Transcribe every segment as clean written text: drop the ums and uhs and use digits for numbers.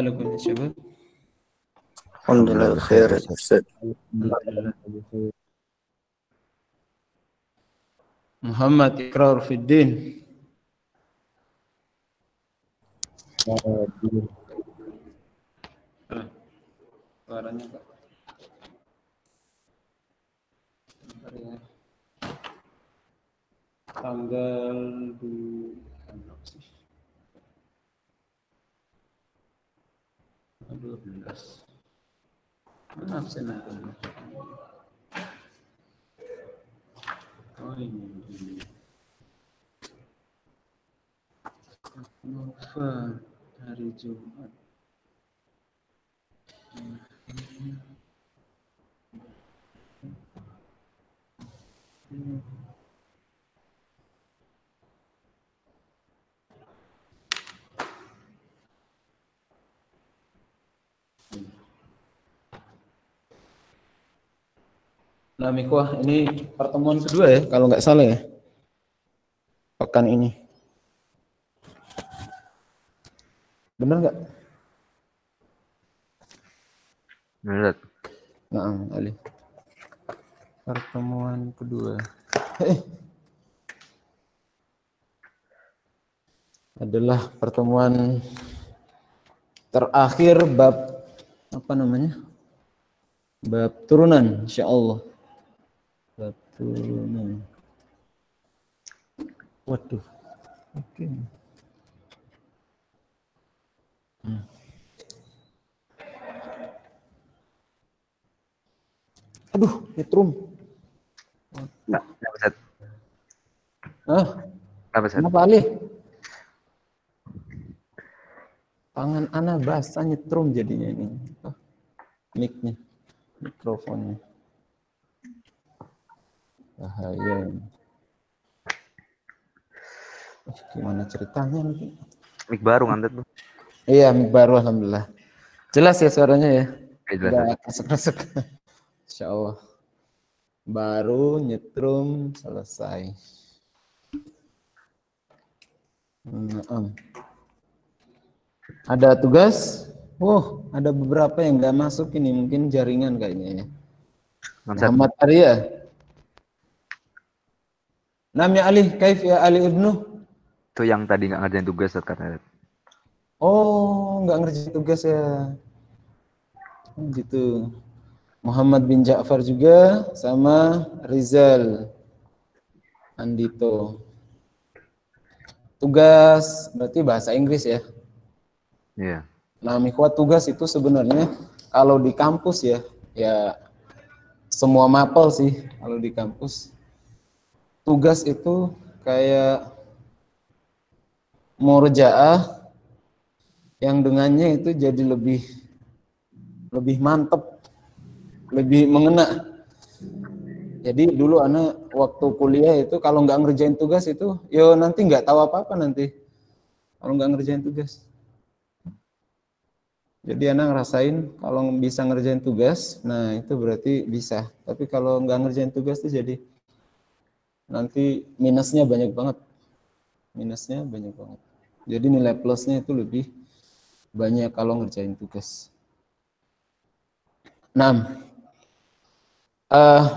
حالكم يا شباب؟ الحمد لله بخير يا أستاذ. محمد إقرار في الدين. Suaranya Pak. Tanggal 12. Mana absen aku? Oh ini. Nova hari Jumat. Nah, Mikwah, ini pertemuan kedua ya, kalau nggak salah ya, pekan ini. Benar nggak? Benar. Nah, Ali. Pertemuan kedua. Adalah pertemuan terakhir bab apa namanya? Bab turunan, insyaallah. Bab turunan. Waduh. Oke. Aduh, nyetrum. Enggak, Ustaz. Kenapa Ali? Tangan ana basah nyetrum jadinya ini. Mic-nya, mikrofonnya. Bahaya. Gimana ceritanya nanti? Mic baru ngantet tuh. Iya, mic baru alhamdulillah. Jelas ya suaranya ya? Jelas. Enggak kesek-kesek. Insyaallah. Baru nyetrum selesai. Ada tugas? Ada beberapa yang nggak masuk ini, mungkin jaringan kayaknya ya. Muhammad Arya. Namanya Ali, kaif ya Ali Ibnu? Itu yang tadi nggak ngerjain tugas katanya. Oh, nggak ngerjain tugas ya. Gitu. Muhammad bin Ja'far juga sama Rizal Andito. Tugas berarti bahasa Inggris ya? Iya. Nah, Mikwah, tugas itu sebenarnya kalau di kampus ya semua mapel sih kalau di kampus. Tugas itu kayak murojaah yang dengannya itu jadi lebih mantep, lebih mengena. Jadi dulu anak waktu kuliah itu kalau nggak ngerjain tugas itu, nanti nggak tahu apa-apa nanti kalau nggak ngerjain tugas. Jadi anak ngerasain kalau bisa ngerjain tugas, nah itu berarti bisa. Tapi kalau nggak ngerjain tugas itu jadi nanti minusnya banyak banget. Jadi nilai plusnya itu lebih banyak kalau ngerjain tugas. 6.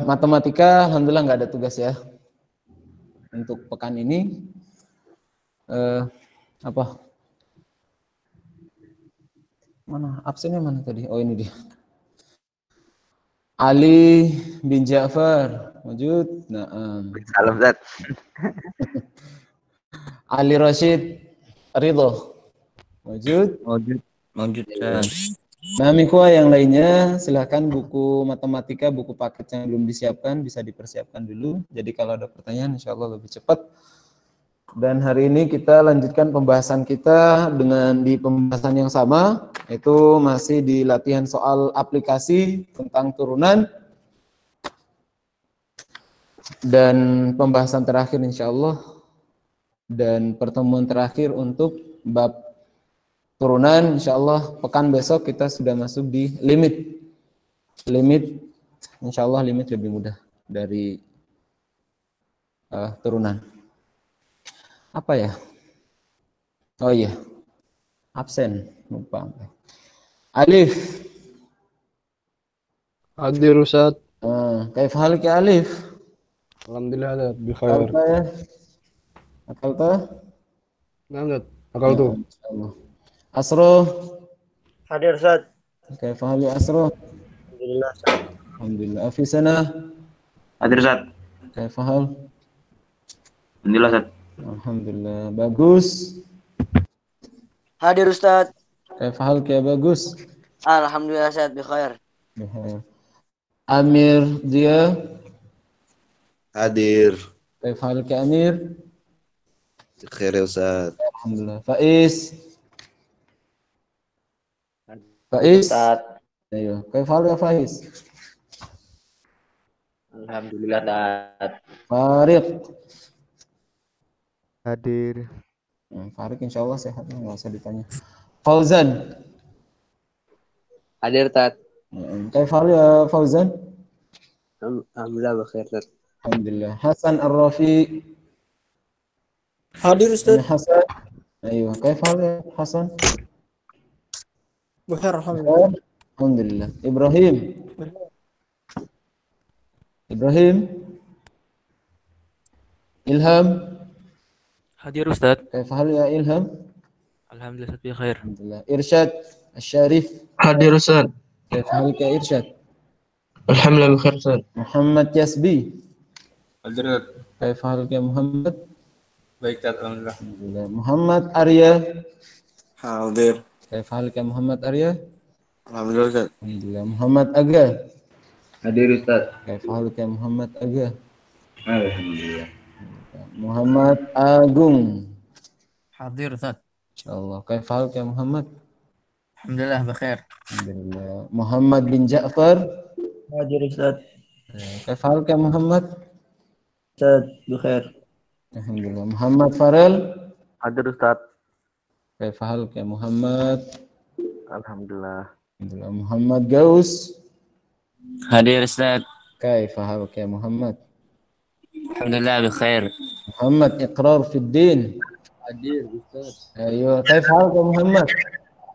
Matematika alhamdulillah nggak ada tugas ya. Untuk pekan ini mana absennya mana tadi? Oh ini dia. Ali bin Ja'far wujud. Salam Ustaz. Ali Rashid Ridho wujud. Nah, Mikwah yang lainnya silahkan buku matematika, buku paket yang belum disiapkan bisa dipersiapkan dulu. Jadi kalau ada pertanyaan insya Allah lebih cepat. Dan hari ini kita lanjutkan pembahasan kita di pembahasan yang sama, itu masih di latihan soal aplikasi tentang turunan. Dan pembahasan terakhir insya Allah dan pertemuan terakhir untuk bab turunan, insya Allah pekan besok kita sudah masuk di limit, insya Allah limit lebih mudah dari turunan. Apa ya? Oh iya, absen, lupa. Alif. Hadir Ustaz. كيف حالك يا ألف؟ Alhamdulillah Ustaz, bikhair. أكلت يا أكلت؟ Nah, Ustaz, akaltu. إن شاء الله. أسرو. Hadir Ustaz. كيف حالك أسرو؟ Alhamdulillah Ustaz. الحمد لله. في سنة. Hadir Ustaz. كيف حال؟ Alhamdulillah Ustaz. الحمد لله. Bagus. Hadir Ustaz. كيف حالك يا Bagus? Alhamdulillah Ustaz, bikhair. بخير. أمير ضياء. Hadir. كيف حالك يا أمير؟ Khair ya Ustaz. الحمد لله. فائز. فائز. Ustaz. أيوه. كيف حالك يا فائز؟ Alhamdulillah Ustaz. فارق. Hadir. Farik insya Allah sehat, nggak usah ditanya. Fauzan. Hadir Ustaz. كيف حال يا فوزان؟ Alhamdulillah bikhair Ustaz. الحمد لله. حسن الرفيق. Hadir يا حسن. أيوه. كيف حال يا حسن؟ Bikhair alhamdulillah. الحمد لله. إبراهيم. إبراهيم. إلهام. Hadir Ustaz. كيف حال يا إلهام؟ Alhamdulillah Ustaz bikhair. الحمد لله. إرشاد الشريف. Hadir Ustaz. كيف حالك يا إرشاد؟ Alhamdulillah bikhair Ustaz. محمد يسبي. Hadir Ustaz. كيف حالك يا محمد؟ Baik Ustaz, alhamdulillah. الحمد لله. محمد أريا. Hadir. كيف حالك يا محمد أريا؟ Alhamdulillah Ustaz. الحمد لله. محمد أجا. Hadir Ustaz. كيف حالك يا محمد أجا؟ Alhamdulillah. محمد أجون. Hadir Ustaz. إن شاء الله. كيف حالك يا محمد؟ Alhamdulillah bikhair. الحمد لله. محمد بن جعفر. Hadir Ustaz. كيف حالك يا محمد؟ Ustaz bikhair. الحمد لله. محمد فارل. Hadir Ustaz. كيف حالك يا محمد؟ Alhamdulillah. الحمد لله. محمد جوس. Hadir Ustaz. كيف حالك يا محمد؟ Alhamdulillah bikhair. محمد إقرار في الدين. Hadir Ustaz. أيوه. كيف حالك يا محمد؟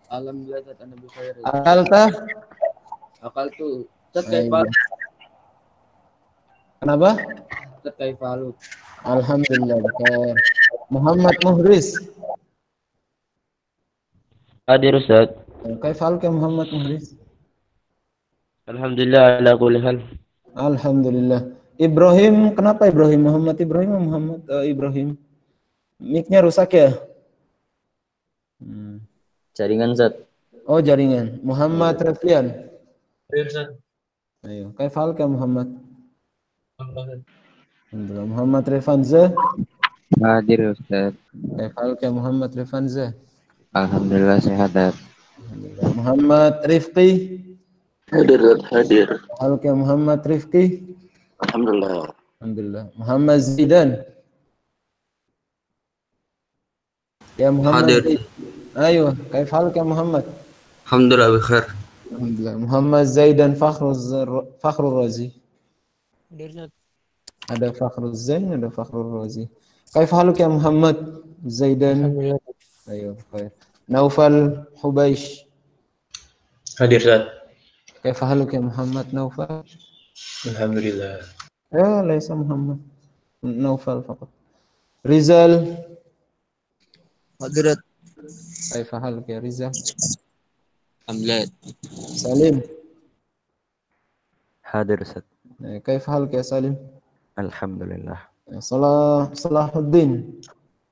Alhamdulillah Ustaz, ana bikhair. أكلت؟ Akaltu. Ustaz أيوه. Kenapa? Ustaz kaifalu. Alhamdulillah. Bikhair. محمد مهرس. Hadir Ustaz. كيف حالك يا محمد مهرس؟ Alhamdulillah ala kulli hal. Alhamdulillah. Ibrahim, kenapa Ibrahim? Muhammad Ibrahim atau Muhammad Ibrahim? Mic-nya rusak ya? Jaringan Ustaz. Oh, jaringan. Muhammad Reflian. Hadir Ustaz. Ayo, كيف حالك يا محمد? Alhamdulillah. Muhammad Refanza. Hadir Ustaz. كيف حالك يا محمد Refanza? Alhamdulillah sehat Ustaz. Alhamdulillah. Muhammad Rifqi. Hadir. Hadir. كيف حالك يا محمد Rifqi? Alhamdulillah. Alhamdulillah. Muhammad Zidan. Ya Muhammad. Hadir. Ayo, كيف حالك يا محمد? Alhamdulillah bikhair. Alhamdulillah. Muhammad Zaidan Fakhrul Razi. Hadir Ustaz. Ada Fakhrul Zain, ada Fakhrul Razi. كيف حالك يا محمد زيدان؟ أيوه بخير. نوفل حبيش. Hadir Ustaz. كيف حالك يا محمد نوفل؟ Alhamdulillah. ليس محمد نوفل فقط. رزال. Hadir. كيف حالك يا رزال؟ Alhamdulillah. سليم. Hadir Ustaz. كيف حالك يا سليم؟ Alhamdulillah. صلاح الدين.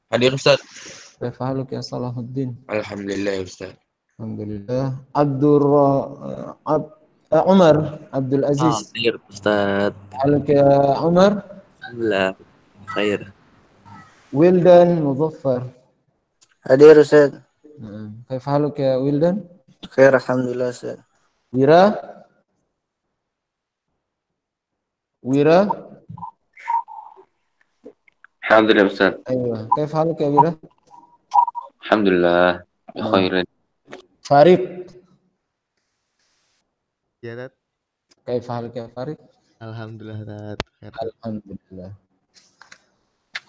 Hadir Ustaz. كيف حالك يا صلاح الدين؟ Alhamdulillah ya Ustaz. الحمد لله. عمر عبد العزيز. Hadir Ustaz. حالك يا عمر؟ Alhamdulillah khair. ويلدان مظفر. Hadir Ustaz. كيف حالك يا ويلدان؟ Khair alhamdulillah Ustaz. ويرا. ويرا. Alhamdulillah Ustaz. أيوة. كيف حالك يا ويرا؟ Alhamdulillah. Khairan. فارق. Ya Ustaz. كيف حالك يا فارق؟ Alhamdulillah Ustaz. Alhamdulillah.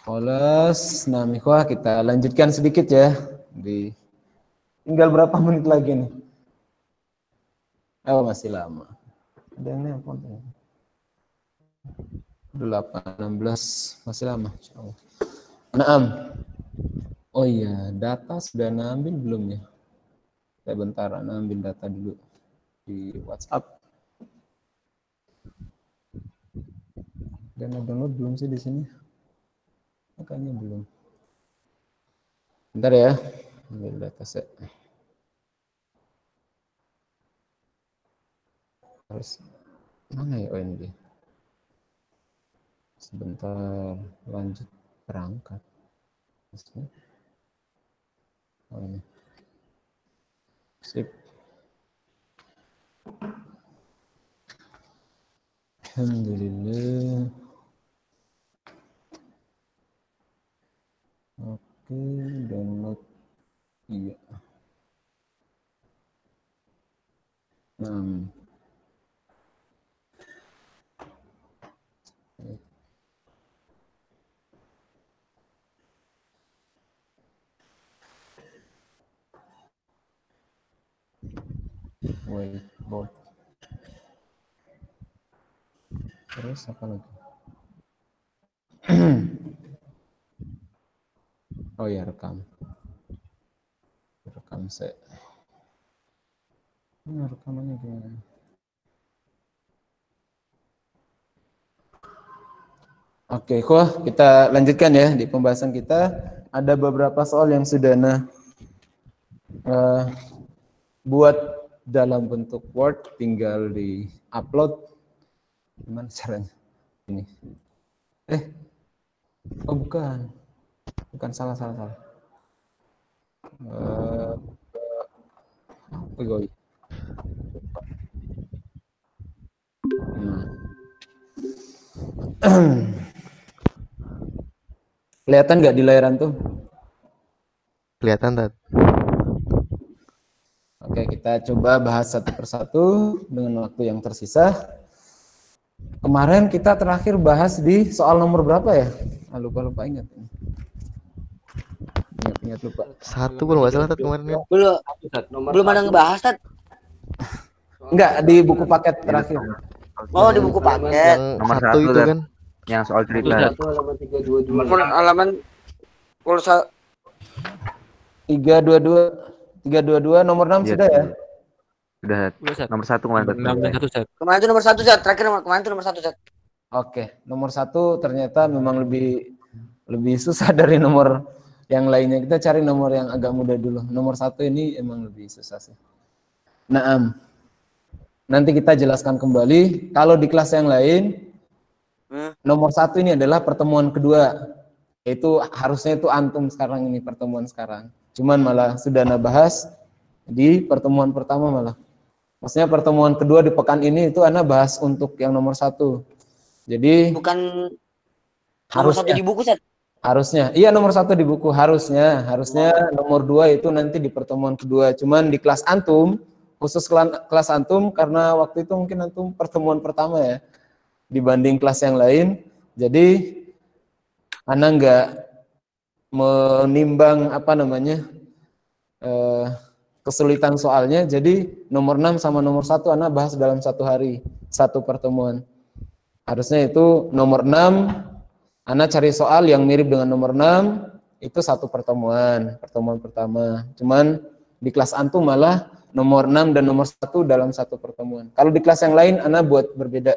Kholas, nah Mikhwah kita lanjutkan sedikit ya. Tinggal berapa menit lagi nih? Oh, masih lama. Ada yang nelpon. 8, 16 masih lama. Insyaallah. Naam. Oh iya, data sudah ambil belum ya? Saya bentar, ambil data dulu di WhatsApp. Dan download belum sih di sini? Makanya belum. Bentar ya, ambil data set. Harus mana ya? Oh ini dia. Sebentar, lanjut berangkat. Oh ini. Sip. Alhamdulillah. Oke, download. Iya. Whiteboard. Terus apa lagi? Oh ya, rekam saya. Rekamannya gimana? Oke, kita lanjutkan ya di pembahasan kita. Ada beberapa soal yang sudah buat dalam bentuk Word, tinggal di upload. Gimana caranya? Ini. Oh bukan, salah. Kelihatan nggak di layar tuh? Kelihatan, Tat. Oke, kita coba bahas satu persatu dengan waktu yang tersisa. Kemarin kita terakhir bahas di soal nomor berapa ya? Lupa ingat. Ingat lupa. 1 belum nggak salah, Tat, kemarin ya. Belum ada ngebahas, Tat. Enggak, di buku paket terakhir. Oh, di buku paket. Yang nomor 1 itu kan. Yang soal cerita. Halaman 322 nomor 6 Iya, sudah ya? Sudah. Nomor 1 kemarin. Kemarin itu nomor 1, Zat. Terakhir kemarin itu nomor 1, Zat. Oke, nomor 1 ternyata memang lebih susah dari nomor yang lainnya. Kita cari nomor yang agak mudah dulu. Nomor 1 ini emang lebih susah sih. Naam. Nanti kita jelaskan kembali. Kalau di kelas yang lain, nomor 1 ini adalah pertemuan kedua. Itu harusnya itu antum sekarang ini, pertemuan sekarang. Cuman malah sudah bahas di pertemuan pertama malah. Maksudnya pertemuan kedua di pekan ini itu Ana bahas untuk yang nomor 1. Jadi bukan nomor 1 di buku, Zat. Harusnya. Iya, nomor 1 di buku harusnya nomor 2 itu nanti di pertemuan kedua. Cuman di kelas antum, khusus kelas antum karena waktu itu mungkin antum pertemuan pertama ya dibanding kelas yang lain. Jadi Ana nggak menimbang kesulitan soalnya. Jadi nomor 6 sama nomor 1 Ana bahas dalam 1 hari, 1 pertemuan. Harusnya itu nomor 6 Ana cari soal yang mirip dengan nomor 6 itu 1 pertemuan pertama. Cuman di kelas antum malah nomor 6 dan nomor 1 dalam 1 pertemuan. Kalau di kelas yang lain Ana buat berbeda.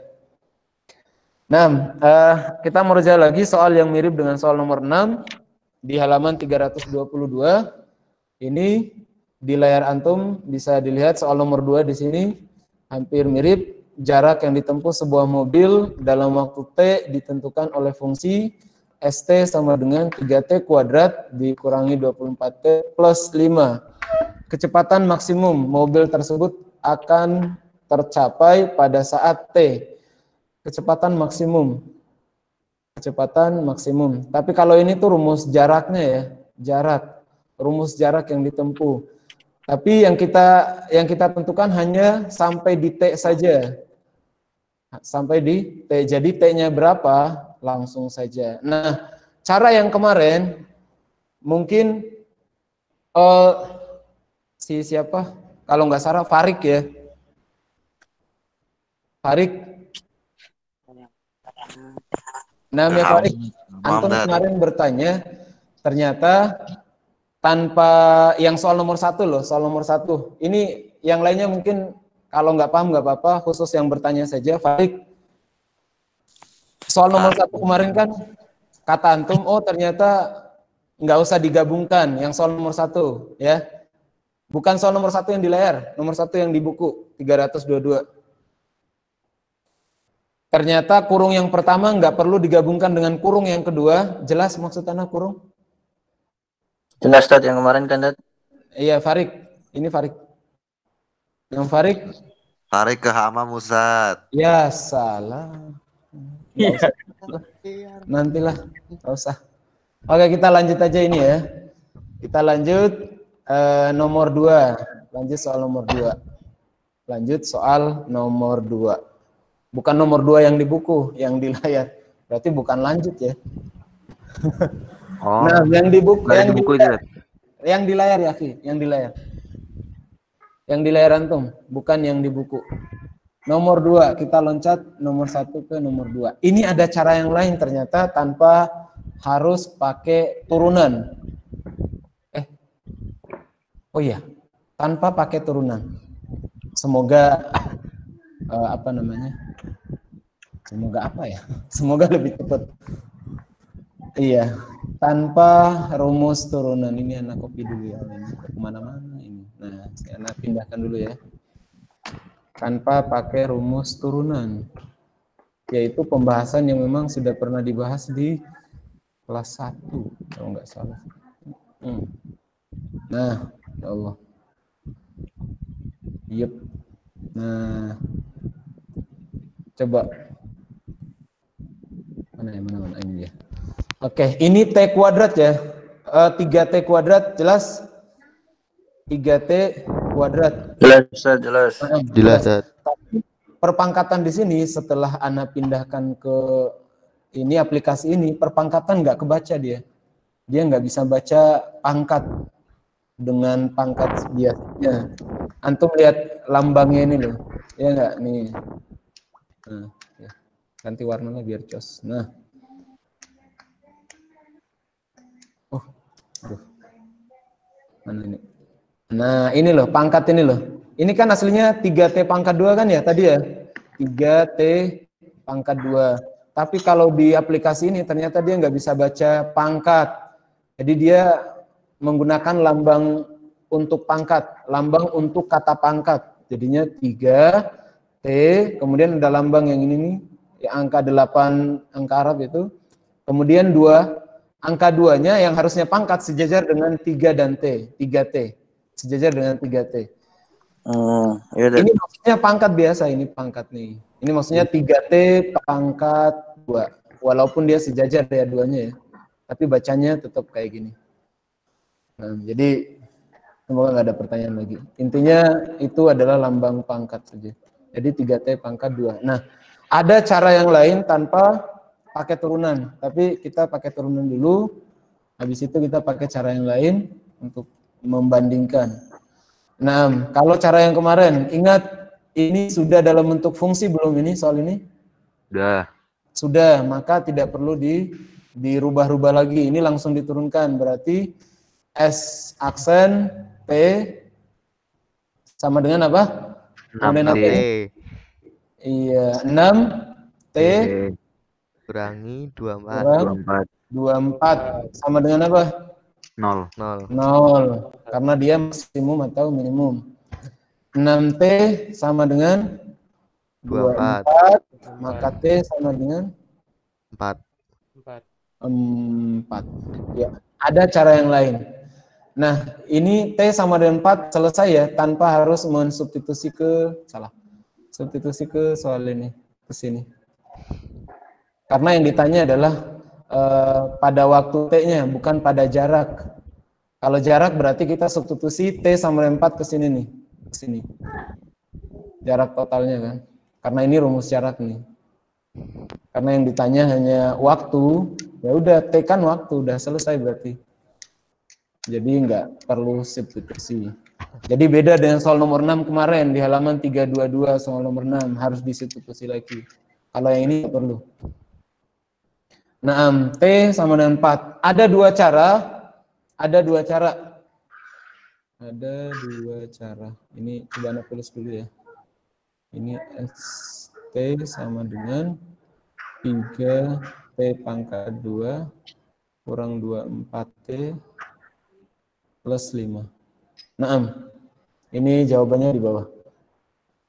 Nah, kita merja lagi soal yang mirip dengan soal nomor 6 di halaman 322. Ini di layar antum bisa dilihat soal nomor 2 di sini hampir mirip. Jarak yang ditempuh sebuah mobil dalam waktu T ditentukan oleh fungsi ST sama dengan 3T kuadrat dikurangi 24T plus 5. Kecepatan maksimum mobil tersebut akan tercapai pada saat T. Kecepatan maksimum. Tapi kalau ini tuh rumus jaraknya ya, rumus jarak yang ditempuh. Tapi yang kita tentukan hanya sampai di T saja. Sampai di T. Jadi T-nya berapa? Langsung saja. Nah, cara yang kemarin mungkin siapa? Kalau nggak salah Farik ya. Farik. Nah, ya Farik, antum kemarin bertanya, ternyata tanpa yang soal nomor 1 loh, soal nomor 1. Ini yang lainnya mungkin kalau nggak paham nggak apa-apa, khusus yang bertanya saja. Farik, soal nomor 1 kemarin kan kata antum, oh ternyata nggak usah digabungkan yang soal nomor 1 ya. Bukan soal nomor 1 yang di layar, nomor 1 yang di buku 322. Ternyata kurung yang pertama nggak perlu digabungkan dengan kurung yang kedua. Jelas maksud anak kurung? Jelas Ustaz, yang kemarin kan Ustaz? Iya Farik, ini Farik. Yang Farik? Farik ke Hamam Ustaz. Ya salah. Nggak usah. Nantilah, nggak usah. Oke, kita lanjut aja ini ya. Kita lanjut nomor 2. Lanjut soal nomor 2. Lanjut soal nomor 2. Bukan nomor 2 yang di buku, yang di layar. Berarti bukan lanjut ya. Oh. Nah, yang di buku, yang di buku itu. Yang di layar ya, Ki, yang di layar. Yang di layar antum, bukan yang di buku. Nomor 2, kita loncat nomor 1 ke nomor 2. Ini ada cara yang lain ternyata tanpa harus pakai turunan. Oh iya, tanpa pakai turunan. Semoga apa namanya? Semoga apa ya? Semoga lebih cepat. Iya, tanpa rumus turunan. Ini anak copy dulu ya. Ini kemana-mana ini. Nah, saya anak pindahkan dulu ya. Tanpa pakai rumus turunan, yaitu pembahasan yang memang sudah pernah dibahas di kelas 1 kalau nggak salah. Nah, ya Allah. Yep. Nah, coba mana ini ya. Oke, ini T kuadrat ya. 3T kuadrat jelas? 3T kuadrat. Jelas Ustaz, jelas. Jelas Ustaz. Tapi perpangkatan di sini setelah Ana pindahkan ke ini aplikasi ini, perpangkatan nggak kebaca dia. Dia nggak bisa baca pangkat dengan pangkat biasanya. Antum lihat lambangnya ini loh. Ya nggak nih. Nah, ya. Ganti warnanya biar jos. Nah. Oh. Aduh. Mana ini? Nah, ini loh pangkat ini loh. Ini kan aslinya 3T pangkat 2 kan ya tadi ya? 3T pangkat 2. Tapi kalau di aplikasi ini ternyata dia nggak bisa baca pangkat. Jadi dia menggunakan lambang untuk pangkat, lambang untuk kata pangkat. Jadinya 3T, kemudian ada lambang yang ini nih, yang angka 8 angka Arab itu. Kemudian 2, angka 2-nya yang harusnya pangkat sejajar dengan 3 dan T, 3T. Sejajar dengan 3T. Iya, ini maksudnya pangkat biasa, ini pangkat nih. Ini maksudnya 3T pangkat 2. Walaupun dia sejajar ya duanya ya. Tapi bacanya tetap kayak gini. Nah, jadi semoga nggak ada pertanyaan lagi. Intinya itu adalah lambang pangkat saja. Jadi 3T pangkat 2. Nah, ada cara yang lain tanpa pakai turunan. Tapi kita pakai turunan dulu. Habis itu kita pakai cara yang lain untuk membandingkan. Nah, kalau cara yang kemarin, ingat ini sudah dalam bentuk fungsi belum ini soal ini? Sudah. Sudah, maka tidak perlu dirubah-rubah lagi. Ini langsung diturunkan. Berarti S aksen P sama dengan apa? 6T. Iya, 6T kurangi 24. 24 sama dengan apa? 0. 0. Karena dia maksimum atau minimum. 6T sama dengan 24. Maka T sama dengan 4. 4. Ya, ada cara yang lain. Nah, ini T sama dengan 4 selesai ya, tanpa harus mensubstitusi substitusi ke soal ini, ke sini. Karena yang ditanya adalah pada waktu T-nya, bukan pada jarak. Kalau jarak berarti kita substitusi T sama dengan 4 ke sini nih, ke sini. Jarak totalnya kan. Karena ini rumus jarak nih. Karena yang ditanya hanya waktu, ya udah T kan waktu, udah selesai berarti. Jadi nggak perlu substitusi. Jadi beda dengan soal nomor 6 kemarin di halaman 322 soal nomor 6 harus disubstitusi lagi. Kalau yang ini nggak perlu. Nah, T sama dengan 4. Ada dua cara. Ada dua cara. Ini coba Anda tulis dulu ya. Ini ST sama dengan 3T pangkat 2 kurang 24T plus 5. Nah, ini jawabannya di bawah.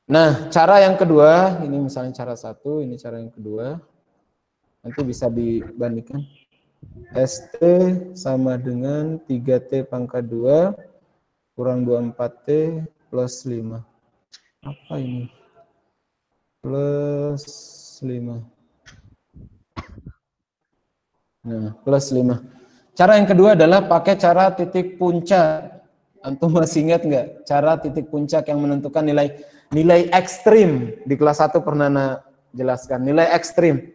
Nah, cara yang kedua, ini misalnya cara 1, ini cara yang kedua. Nanti bisa dibandingkan. ST sama dengan 3T pangkat 2 kurang 24T plus 5. Apa ini? Plus 5. Nah, plus 5. Cara yang kedua adalah pakai cara titik puncak. Antum masih ingat nggak? Cara titik puncak yang menentukan nilai ekstrim. Di kelas 1 pernah jelaskan. Nilai ekstrim.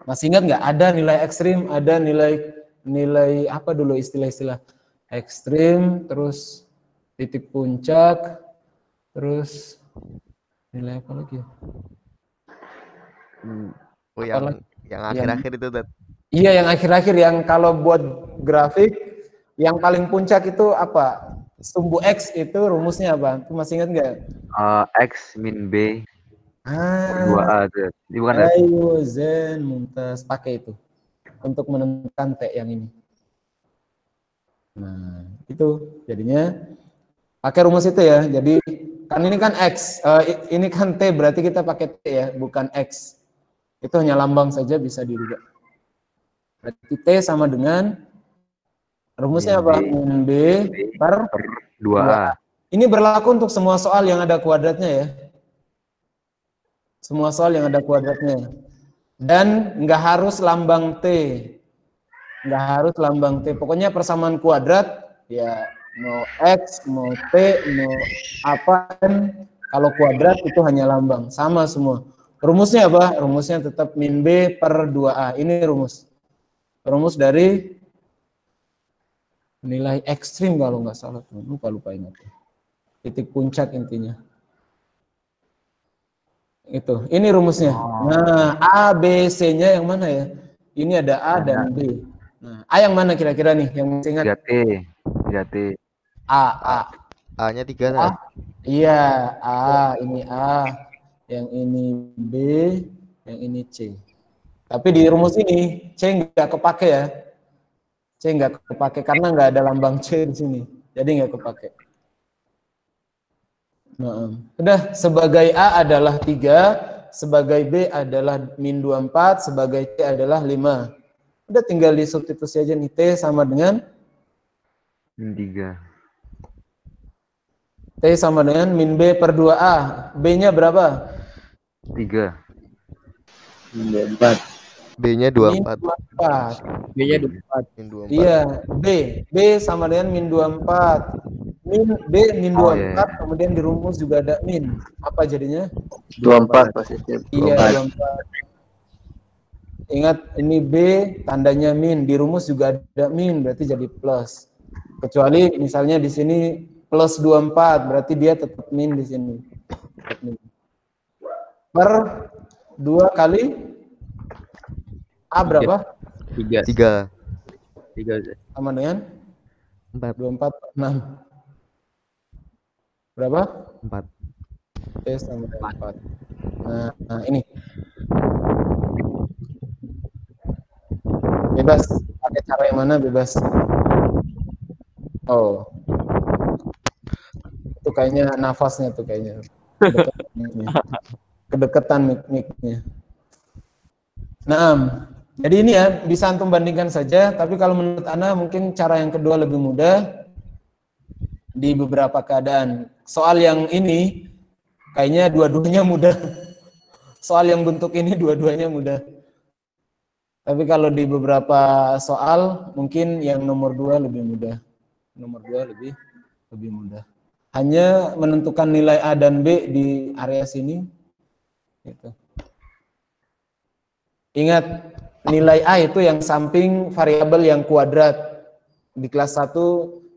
Masih ingat nggak? Ada nilai ekstrim, ada nilai apa dulu istilah-istilah ekstrim, terus titik puncak, terus nilai apa lagi ya? Oh, yang akhir-akhir itu, Dad. Iya, yang akhir-akhir, yang kalau buat grafik, yang paling puncak itu apa? Sumbu X itu rumusnya apa? Itu masih ingat nggak? X min B 2A. Ini bukan Dad. Ayo, Zen, Mumtaz, pakai itu untuk menentukan T yang ini. Nah, itu jadinya pakai rumus itu ya. Jadi kan ini kan X, ini kan T, berarti kita pakai T ya, bukan X. Itu hanya lambang saja, bisa dirubah. Berarti T sama dengan rumusnya apa? Min B per 2A. Ini berlaku untuk semua soal yang ada kuadratnya ya. Semua soal yang ada kuadratnya. Dan nggak harus lambang T. Nggak harus lambang T. Pokoknya persamaan kuadrat, ya mau X, mau T, mau apa, kalau kuadrat itu hanya lambang. Sama semua. Rumusnya apa? Rumusnya tetap min B per 2A. Ini rumus. Rumus dari nilai ekstrim kalau nggak salah. Lupa ingat. Titik puncak intinya. Itu. Ini rumusnya. Nah, A, B, C-nya yang mana ya? Ini ada A dan B. Nah, A yang mana kira-kira nih? Yang masih ingat? 3T. A. A-nya 3, Dad. Iya, A. Ini A. Yang ini B. Yang ini C. Tapi di rumus ini, C nggak kepake ya. C nggak kepake karena nggak ada lambang C di sini. Jadi nggak kepake. Nah, udah, sebagai A adalah 3, sebagai B adalah min 24, sebagai C adalah 5. Udah tinggal disubstitusi aja nih. T sama dengan min 3. T sama dengan min B per 2A. B-nya berapa? 3. 24. B-nya 24. B-nya 24. Min 24. Iya, B sama dengan min 24. B min 24, kemudian di rumus juga ada min. Apa jadinya? 24 positif. Iya, 24. Ingat, ini B tandanya min, di rumus juga ada min, berarti jadi plus. Kecuali misalnya di sini plus 24, berarti dia tetap min di sini. Per 2 kali A berapa? 3. Sama dengan 4. 24 per 6. Berapa? 4. T sama dengan 4. Nah, ini. Bebas. Pakai cara yang mana bebas? Oh. Itu kayaknya nafasnya tuh kayaknya. Kedekatan mic-nya. Nah, jadi ini ya, bisa antum bandingkan saja, tapi kalau menurut Ana mungkin cara yang kedua lebih mudah di beberapa keadaan. Soal yang ini kayaknya dua-duanya mudah. Soal yang bentuk ini dua-duanya mudah. Tapi kalau di beberapa soal mungkin yang nomor 2 lebih mudah. Nomor 2 lebih mudah. Hanya menentukan nilai A dan B di area sini. Gitu. Ingat, nilai A itu yang samping variabel yang kuadrat. Di kelas 1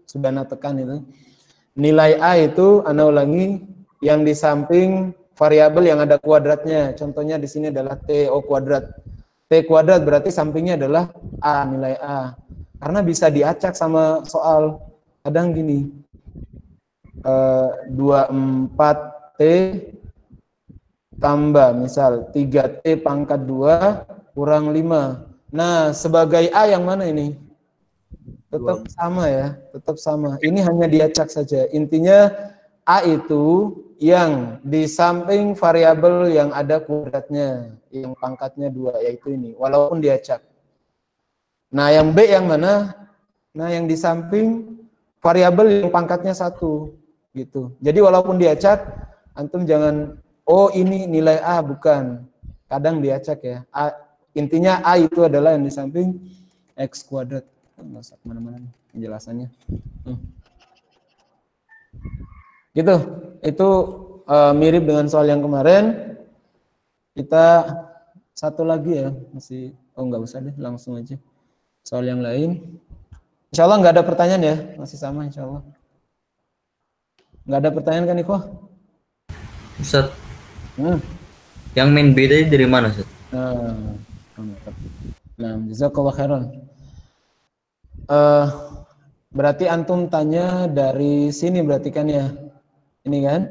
sudah Ana tekan itu. Nilai A itu, Ana ulangi, yang di samping variabel yang ada kuadratnya. Contohnya di sini adalah TO kuadrat. T kuadrat berarti sampingnya adalah A, nilai A. Karena bisa diacak sama soal. Kadang gini, 24T tambah misal 3T pangkat 2 kurang 5. Nah, sebagai A yang mana ini? Tetap sama ya, tetap sama. Ini hanya diacak saja. Intinya A itu yang di samping variabel yang ada kuadratnya, yang pangkatnya 2, yaitu ini, walaupun diacak. Nah, yang B yang mana? Nah, yang di samping variabel yang pangkatnya 1, gitu. Jadi walaupun diacak, antum jangan, oh ini nilai A, bukan. Kadang diacak ya. Intinya A itu adalah yang di samping X kuadrat. Nggak usah kemana-mana nih penjelasannya. Gitu. Itu mirip dengan soal yang kemarin. Kita satu lagi ya, masih, oh nggak usah deh, langsung aja soal yang lain. Insya Allah nggak ada pertanyaan ya, masih sama insya Allah. Nggak ada pertanyaan kan Iko? Ustaz, yang main B tadi dari mana Ustaz? Nah, jazakallah khairan. Berarti antum tanya dari sini berarti kan ya? Ini kan?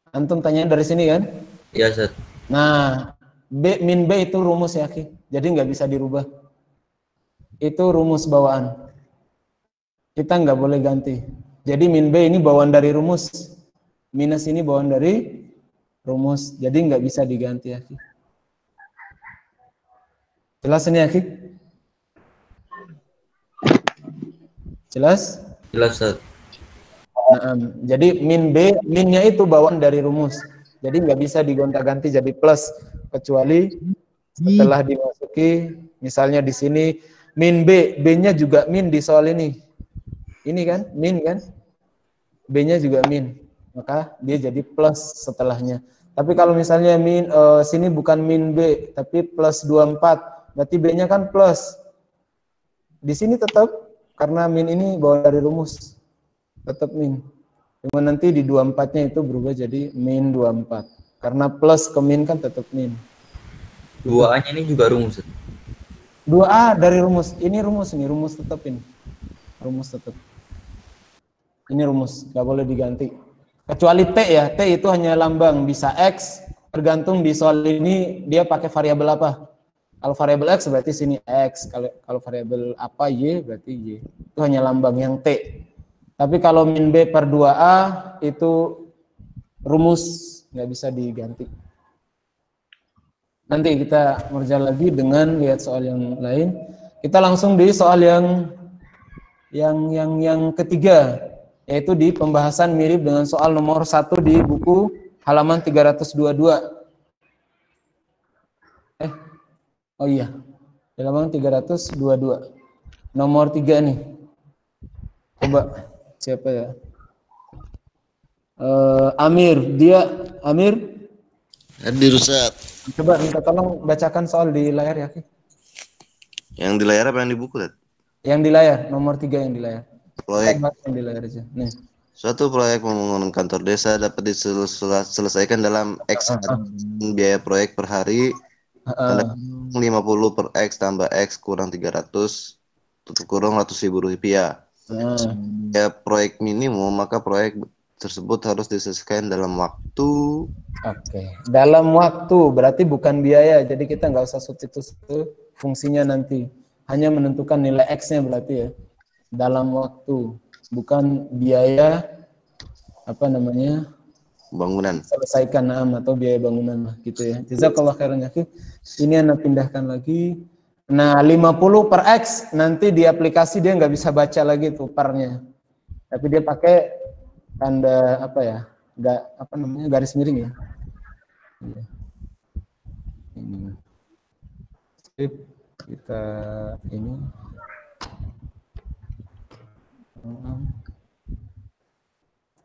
Antum tanya dari sini kan? Iya Ustaz. Nah, min B itu rumus ya, Ki. Jadi nggak bisa dirubah. Itu rumus bawaan. Kita nggak boleh ganti. Jadi min B ini bawaan dari rumus. Minus ini bawaan dari rumus. Jadi nggak bisa diganti ya, Ki. Jelas ini ya, Ki? Jelas? Jelas Ustaz. Jadi min B, minnya itu bawaan dari rumus. Jadi nggak bisa digonta-ganti jadi plus, kecuali setelah dimasuki, misalnya di sini min B, B-nya juga min di soal ini. Ini kan, min kan? B-nya juga min. Maka dia jadi plus setelahnya. Tapi kalau misalnya min sini bukan min B, tapi plus 24, berarti B-nya kan plus. Di sini tetap, karena min ini bawaan dari rumus, tetap min. Cuma nanti di 24-nya itu berubah jadi min 24. Karena plus ke min kan tetap min. 2A-nya ini juga rumus. 2A dari rumus. Ini rumus, ini rumus tetap ini. Rumus tetap. Ini rumus, nggak boleh diganti. Kecuali T ya. T itu hanya lambang, bisa X. Tergantung di soal ini dia pakai variabel apa. Kalau variabel X berarti sini X. Kalau variabel apa Y berarti Y. Itu hanya lambang yang T. Tapi kalau min B per 2A itu rumus, nggak bisa diganti. Nanti kita merja lagi dengan lihat soal yang lain. Kita langsung di soal yang ketiga, yaitu di pembahasan mirip dengan soal nomor 1 di buku halaman 322. Oh iya, halaman 322. Nomor 3 nih. Coba. Siapa ya? Amir, Amir. Hadir Ustaz. Coba minta tolong bacakan soal di layar ya, Ki. Yang di layar apa yang di buku, Ustaz? Yang di layar, nomor 3 yang di layar. Proyek. Yang di layar aja. Nih. Suatu proyek pembangunan kantor desa dapat diselesaikan dalam X biaya proyek per hari 50 per X tambah X kurang 300 tutup kurung Rp100.000. Ya proyek minimum, maka proyek tersebut harus diselesaikan dalam waktu. Oke. Dalam waktu berarti bukan biaya, jadi kita nggak usah substitusi fungsinya nanti. Hanya menentukan nilai X-nya berarti ya. Dalam waktu, bukan biaya apa namanya? Bangunan. Selesaikan atau biaya bangunan lah gitu ya. Jazakallah khairan ya. Ini Anda pindahkan lagi. Nah, 50 per X nanti di aplikasi dia nggak bisa baca lagi tuh parnya. Tapi dia pakai tanda apa ya? Nggak apa namanya? Garis miring ya. Ini. Sip. Kita ini.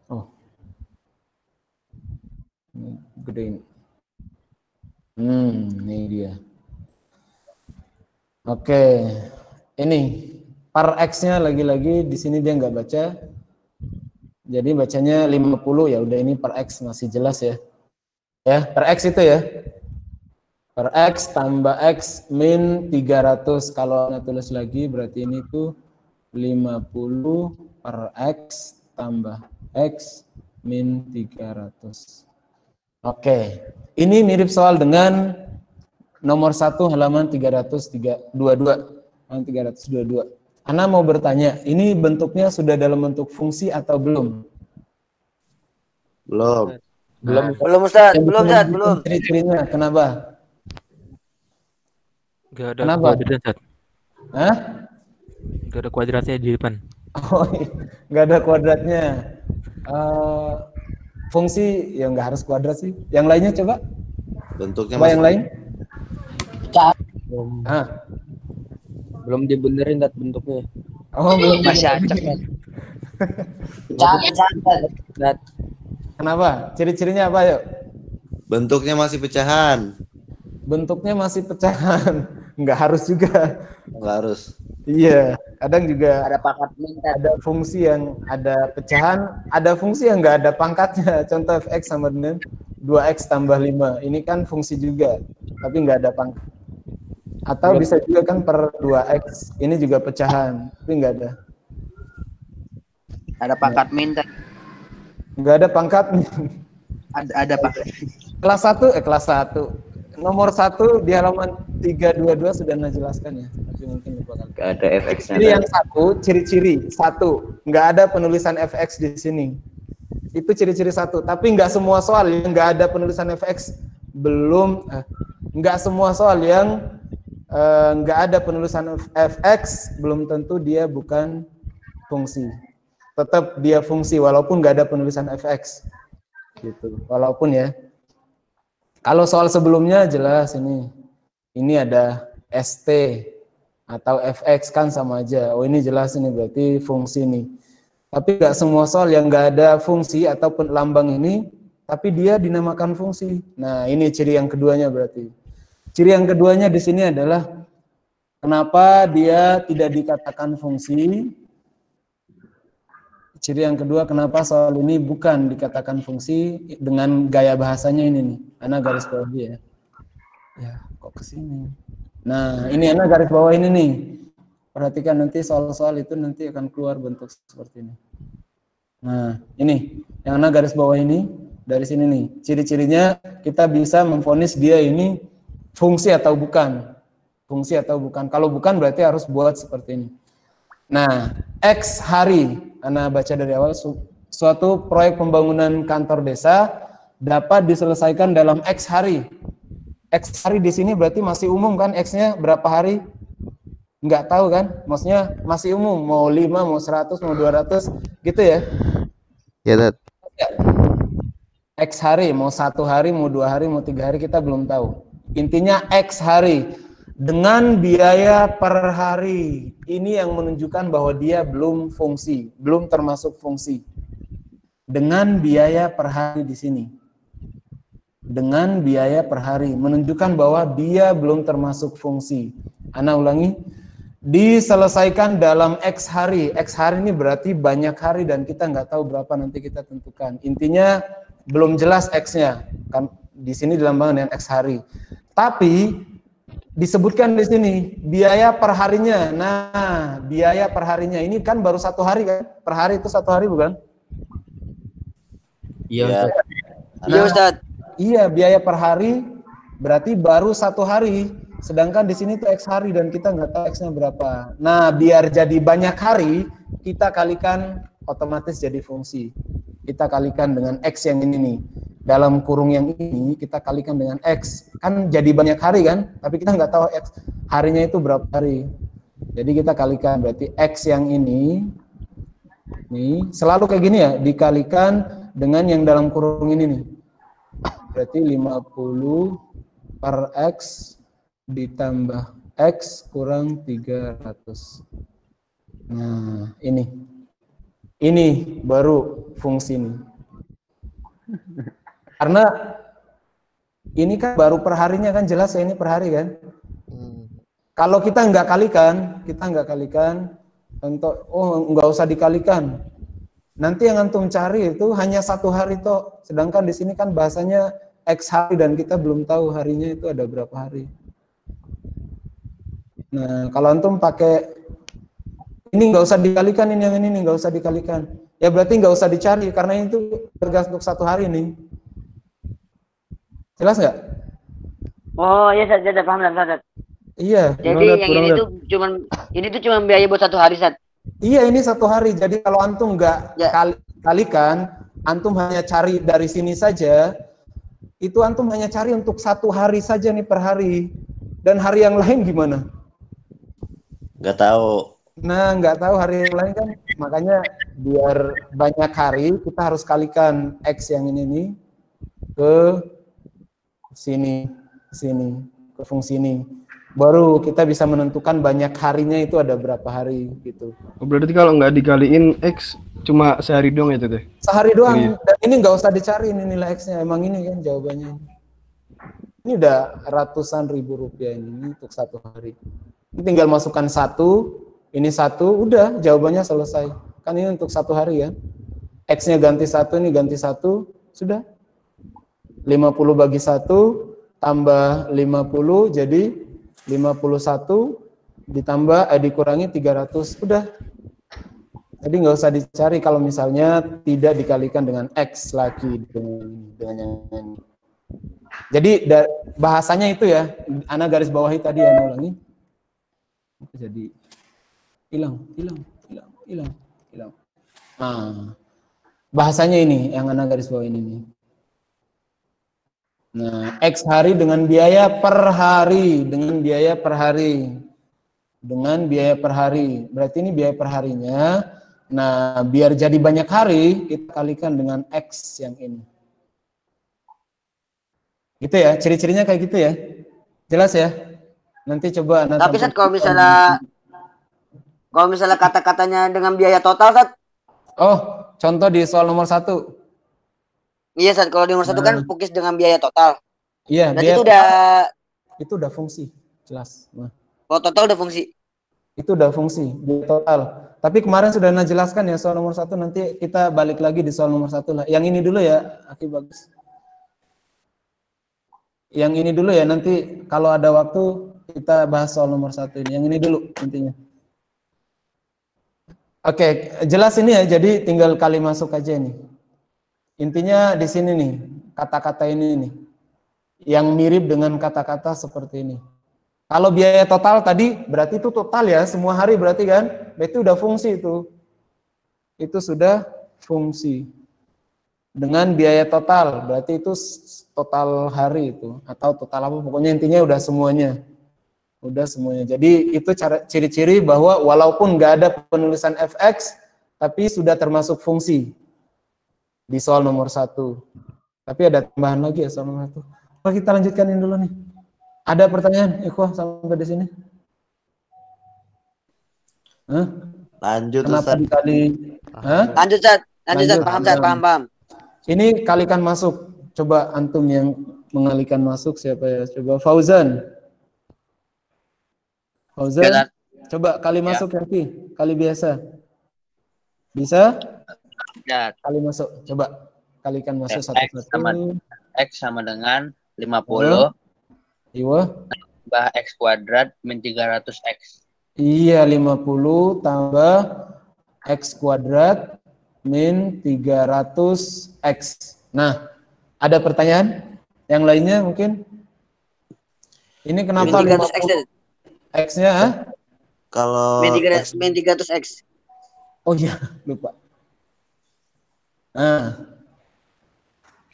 Oh. Ini gedein. Ini dia. Oke, ini par X-nya lagi-lagi di sini dia nggak baca, Jadi bacanya 50 ya udah, ini per X masih jelas ya. Ya, per X itu ya. Per X tambah X min 300. Kalau Anda tulis lagi berarti ini tuh 50 per X tambah X min 300. Oke, ini mirip soal dengan nomor 1 halaman 322. Halaman 322. Ana mau bertanya, ini bentuknya sudah dalam bentuk fungsi atau belum? Belum. Belum Ustaz, belum Ustaz, belum. Ciri-cirinya kenapa? Gak ada Kenapa? kuadratnya, Ustaz. Hah? Gak ada kuadratnya di depan. Oh, nggak ada kuadratnya. Fungsi ya nggak harus kuadrat sih. Yang lainnya coba. Bentuknya Coba yang lain. Belum dibenerin dat bentuknya. Oh, belum. Masih acak. Dat. Kenapa? Ciri-cirinya apa yuk? Bentuknya masih pecahan. Bentuknya masih pecahan. Nggak harus juga. Nggak harus. Iya, kadang juga Ada pangkat minta. ada fungsi yang ada pecahan, ada fungsi yang nggak ada pangkatnya. Contoh fx sama dengan 2x tambah 5. Ini kan fungsi juga, tapi nggak ada pangkat. Atau bisa juga kan per 2x. Ini juga pecahan, tapi nggak ada. Ada pangkat minta. Nggak ada pangkatnya. Ada pangkat. Kelas 1. Nomor 1 di halaman 322 sudah Anda jelaskan ya. Tapi mungkin lupa kali. Gak ada FX-nya. Jadi yang satu, ciri-ciri satu, nggak ada penulisan fx di sini. Itu ciri-ciri satu. Tapi nggak semua soal yang nggak ada penulisan fx belum, nggak semua soal yang nggak ada penulisan fx belum tentu dia bukan fungsi. Tetap dia fungsi walaupun nggak ada penulisan fx. Gitu. Walaupun ya. Kalau soal sebelumnya jelas ini. Ini ada st atau fx kan sama aja. Oh ini jelas ini berarti fungsi nih. Tapi nggak semua soal yang nggak ada fungsi ataupun lambang ini, tapi dia dinamakan fungsi. Nah ini ciri yang keduanya berarti. Ciri yang keduanya di sini adalah kenapa dia tidak dikatakan fungsi. Ciri yang kedua kenapa soal ini bukan dikatakan fungsi dengan gaya bahasanya ini nih. Ana garis bawahi ya. Ya kok kesini. Nah ini Ana garis bawah ini nih. Perhatikan nanti soal-soal itu nanti akan keluar bentuk seperti ini. Nah ini yang Ana garis bawah ini dari sini nih. Ciri-cirinya kita bisa memvonis dia ini fungsi atau bukan. Fungsi atau bukan. Kalau bukan berarti harus buat seperti ini. Nah, X hari, Ana baca dari awal, suatu proyek pembangunan kantor desa dapat diselesaikan dalam X hari. X hari di sini berarti masih umum kan? X-nya berapa hari? Nggak tahu kan? Maksudnya masih umum, mau 5, mau 100, mau 200, gitu ya? Ya, Dad. X hari, mau 1 hari, mau 2 hari, mau 3 hari, kita belum tahu. Intinya X hari. Dengan biaya per hari, ini yang menunjukkan bahwa dia belum fungsi, belum termasuk fungsi. Dengan biaya per hari di sini. Dengan biaya per hari, menunjukkan bahwa dia belum termasuk fungsi. Ana ulangi, diselesaikan dalam X hari. X hari ini berarti banyak hari dan kita nggak tahu berapa nanti kita tentukan. Intinya belum jelas X-nya, kan di sini dilambangkan dengan X hari. Tapi disebutkan di sini biaya per harinya. Nah, biaya per harinya ini kan baru 1 hari kan? Per hari itu 1 hari bukan? Iya. Iya Ustaz. Iya, biaya per hari berarti baru 1 hari. Sedangkan di sini tuh X hari dan kita nggak tahu X-nya berapa. Nah, biar jadi banyak hari, kita kalikan otomatis jadi fungsi. Kita kalikan dengan X yang ini nih. Dalam kurung yang ini kita kalikan dengan X, kan jadi banyak hari kan, tapi kita nggak tahu X harinya itu berapa hari. Jadi kita kalikan, berarti X yang ini nih selalu kayak gini ya, dikalikan dengan yang dalam kurung ini nih. Berarti 50 per X ditambah X kurang 300. Nah ini baru fungsi nih. Karena ini kan baru per harinya kan jelas ya, ini per hari kan. Kalau kita nggak kalikan, untuk nggak usah dikalikan. Nanti yang antum cari itu hanya 1 hari toh. Sedangkan di sini kan bahasanya X hari dan kita belum tahu harinya itu ada berapa hari. Nah, kalau antum pakai ini nggak usah dikalikan, ini yang ini nggak usah dikalikan. Ya berarti nggak usah dicari karena itu tergantung untuk 1 hari nih. Jelas nggak? Oh iya, Sat, paham lah, Sat. Iya. Jadi yang ini tuh cuma biaya buat 1 hari, Sat. Iya, ini 1 hari. Jadi kalau antum nggak kalikan, antum hanya cari dari sini saja, itu antum hanya cari untuk 1 hari saja nih per hari. Dan hari yang lain gimana? Nggak tahu. Nah, nggak tahu hari yang lain kan. Makanya biar banyak hari, kita harus kalikan X yang ini nih ke sini, ke fungsi ini. Baru kita bisa menentukan banyak harinya itu ada berapa hari gitu. Berarti kalau nggak dikaliin X cuma sehari doang itu teh? Sehari doang. Iya. Dan ini nggak usah dicari ini nilai X-nya. Emang ini kan jawabannya. Ini udah ratusan ribu rupiah ini untuk 1 hari. Ini tinggal masukkan 1, ini 1, udah jawabannya selesai. Kan ini untuk 1 hari ya. X-nya ganti 1, ini ganti 1, sudah. 50 bagi 1 tambah 50 jadi 51 ditambah dikurangi 300, udah. Jadi nggak usah dicari kalau misalnya tidak dikalikan dengan X lagi dengan yang ini. Jadi bahasanya itu ya, Ana garis bawahi tadi ya, ulangi. Jadi hilang. Nah, bahasanya ini yang Ana garis bawahi ini. Nah, X hari dengan biaya per hari, dengan biaya per hari. Berarti ini biaya per harinya. Nah, biar jadi banyak hari, kita kalikan dengan X yang ini. Gitu ya, ciri-cirinya kayak gitu ya. Jelas ya? Nanti coba. Tapi Sat, kalau misalnya kata-katanya dengan biaya total, Sat. Oh, contoh di soal nomor 1. Iya, Sat, kalau di nomor 1 kan pukis dengan biaya total. Iya, berarti itu udah fungsi, jelas. Nah. Kalau total udah fungsi. Itu udah fungsi, biaya total. Tapi kemarin sudah Ana jelaskan ya soal nomor 1, nanti kita balik lagi di soal nomor 1 lah. Yang ini dulu ya, Aki bagus. Yang ini dulu ya, nanti kalau ada waktu kita bahas soal nomor 1 ini. Yang ini dulu intinya. Oke, jelas ini ya, jadi tinggal kali masuk aja nih. Intinya di sini nih, kata-kata ini nih, yang mirip dengan kata-kata seperti ini. Kalau biaya total tadi, berarti itu total ya, semua hari berarti kan, berarti udah fungsi itu. Itu sudah fungsi. Dengan biaya total, berarti itu total hari itu, atau total apa, pokoknya intinya udah semuanya. Udah semuanya. Jadi itu ciri-ciri bahwa walaupun nggak ada penulisan fx, tapi sudah termasuk fungsi. Di soal nomor 1. Tapi ada tambahan lagi ya soal nomor 1. Kalau kita lanjutkan ini dulu nih. Ada pertanyaan, Ikhwah, sampai di sini? Hah? Lanjut, Kenapa Ustaz. dikali? Hah? Lanjut, paham. Ini kalikan masuk. Coba antum yang mengalikan masuk siapa ya? Coba Fauzan. Ya, Coba kali masuk ya, kali biasa. Bisa? Ya. Kali masuk, coba kalikan masuk satu-satu. X sama dengan 50 Iya. tambah X kuadrat min 300X. Iya, 50 tambah X kuadrat min 300X. Nah, ada pertanyaan? Yang lainnya mungkin? Ini kenapa 300X? X-nya? Kalau min 300X. Oh iya, lupa. Nah,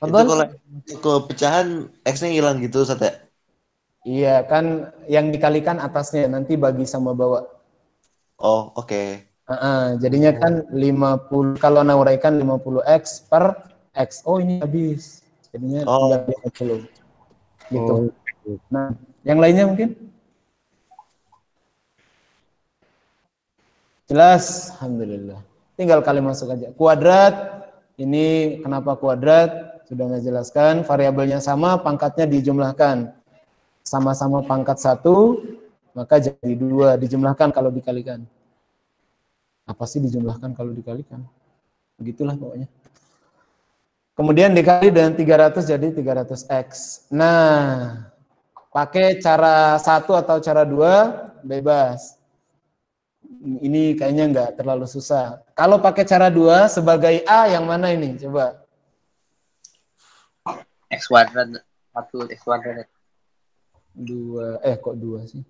itu kalau pecahan X-nya hilang gitu, Ustaz ya? Iya, kan yang dikalikan atasnya, nanti bagi sama bawah. Oh, oke. Jadinya kan 50, kalau Anda uraikan 50X per X. Oh, ini habis. Jadinya 50. Gitu. Nah, yang lainnya mungkin? Jelas? Alhamdulillah. Tinggal kali masuk aja. Kuadrat, ini kenapa kuadrat? Sudah Anda jelaskan. Variabelnya sama, pangkatnya dijumlahkan. Sama-sama pangkat 1, maka jadi 2. Dijumlahkan kalau dikalikan. Apa sih dijumlahkan kalau dikalikan? Begitulah pokoknya. Kemudian dikali dengan 300 jadi 300x. Nah, pakai cara 1 atau cara 2 bebas. Ini kayaknya nggak terlalu susah. Kalau pakai cara 2 sebagai A yang mana ini? Coba. X kuadrat 1 X kuadrat 2 kok 2 sih?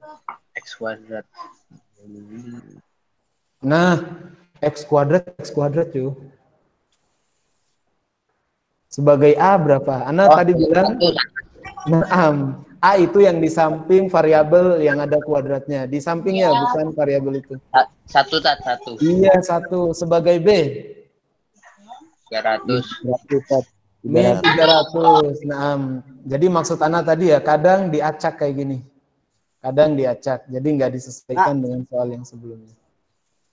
X kuadrat. Nah, X kuadrat tuh. Sebagai A berapa? Ana tadi bilang A itu yang di samping variabel yang ada kuadratnya. Di sampingnya bukan variabel itu. 1 tat 1. Iya, 1. Sebagai B 300. B 300. Nah, jadi maksud Ana tadi ya, kadang diacak kayak gini. Kadang diacak. Jadi nggak disesuaikan dengan soal yang sebelumnya.